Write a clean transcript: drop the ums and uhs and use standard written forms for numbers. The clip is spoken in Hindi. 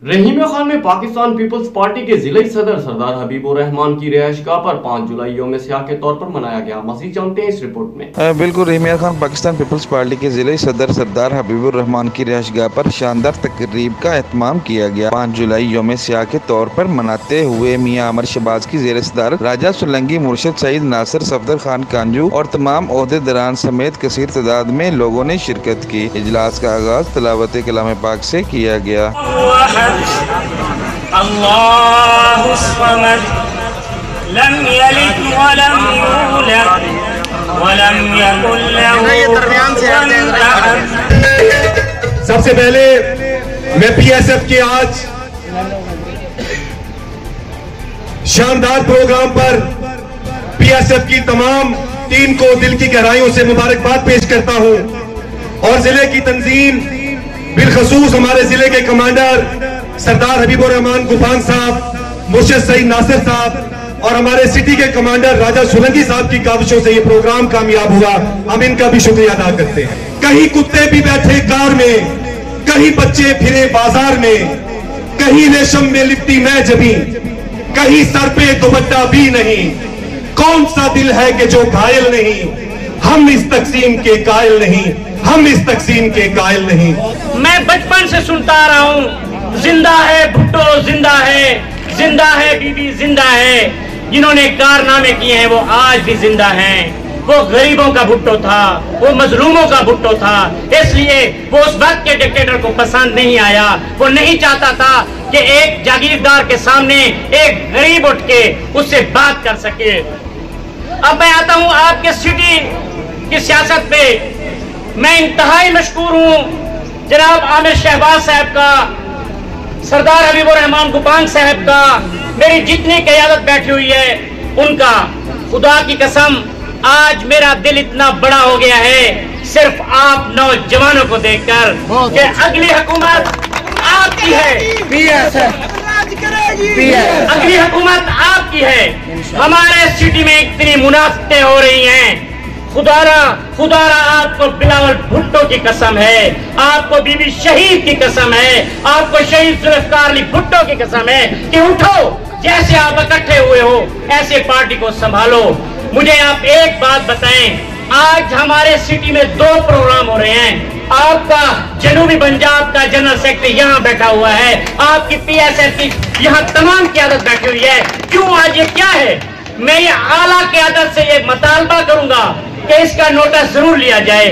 रहीम खान में पाकिस्तान पीपल्स पार्टी के जिले सदर सरदार हबीबुर रहमान की रिहाइशगाह पर 5 जुलाई यौम सियाह के तौर पर मनाया गया। मज़ीद जानते हैं इस रिपोर्ट में। बिल्कुल, रहीम खान पाकिस्तान पीपल्स पार्टी के जिले सदर सरदार हबीबुर रहमान की रिहाइशगाह पर शानदार तकरीब का एहतमाम किया गया। 5 जुलाई यौम सियाह के तौर पर मनाते हुए मियां अमर शहबाज की ज़ेर सदारत राजा सोलंकी, मुर्शिद सईद नासिर, सफदर खान कांजू और तमाम ओहदेदारान समेत कसीर तादाद में लोगों ने शिरकत की। इजलास का आगाज तिलावत कलाम पाक से किया गया। अल्लाहु समद लम यलिद वलम यूलद वलम यकुल लहू कुफुवन अहद। सबसे पहले मैं पीएसएफ के आज शानदार प्रोग्राम पर पीएसएफ की तमाम टीम को दिल की गहराइयों से मुबारकबाद पेश करता हूं और जिले की तंजीम, बिलखसूस हमारे जिले के कमांडर सरदार हबीबुर रहमान गुफान साहब, मुर्शिद सईद नासिर साहब और हमारे सिटी के कमांडर राजा सोलंकी साहब की काविशों से ये प्रोग्राम कामयाब हुआ। हम इनका भी शुक्रिया अदा करते हैं। कहीं कुत्ते भी बैठे कार में, कहीं बच्चे फिरे बाजार में, कहीं रेशम में लिपटी मैं जबी, कहीं सर पे दुपट्टा भी नहीं। कौन सा दिल है कि जो घायल नहीं? हम इस तकसीम के कायल नहीं, हम इस तकसीम के कायल नहीं। मैं बचपन से सुनता आ रहा हूँ, जिंदा है भुट्टो, जिंदा है बीबी, जिंदा है। जिन्होंने कारनामे किए हैं वो आज भी जिंदा हैं। वो गरीबों का भुट्टो था, वो मजलूमों का भुट्टो था। इसलिए वो उस वक्त के डिक्टेटर को पसंद नहीं आया। वो नहीं चाहता था कि एक जागीरदार के सामने एक गरीब उठ के उससे बात कर सके। अब मैं आता हूँ आपके सिटी की सियासत पे। मैं इंतहाई मशकूर हूँ जनाब आमिर शहबाज साहब का, सरदार हबीबुर रहमान गुफान साहब का, मेरी जितनी क़यादत बैठी हुई है उनका। खुदा की कसम आज मेरा दिल इतना बड़ा हो गया है सिर्फ आप नौजवानों को देखकर कि अगली हुकूमत आपकी है, अगली हुकूमत आपकी है। हमारे सिटी में इतनी मुनाफतें हो रही हैं, खुदारा आपको बिलावल भुट्टो की कसम है, आपको बीबी शहीद की कसम है, आपको शहीद जुल्फ़िकार अली भुट्टो की कसम है कि उठो, जैसे आप इकट्ठे हुए हो ऐसे पार्टी को संभालो। मुझे आप एक बात बताएं, आज हमारे सिटी में 2 प्रोग्राम हो रहे हैं। आपका जनूबी पंजाब का जनरल सेक्रेटरी यहाँ बैठा हुआ है, आपकी पीएसएफ की यहाँ तमाम क़यादत बैठी हुई है। क्यों आज ये क्या है? मैं ये आला क़यादत से ये मुतालबा करूंगा कि इसका नोटिस जरूर लिया जाए।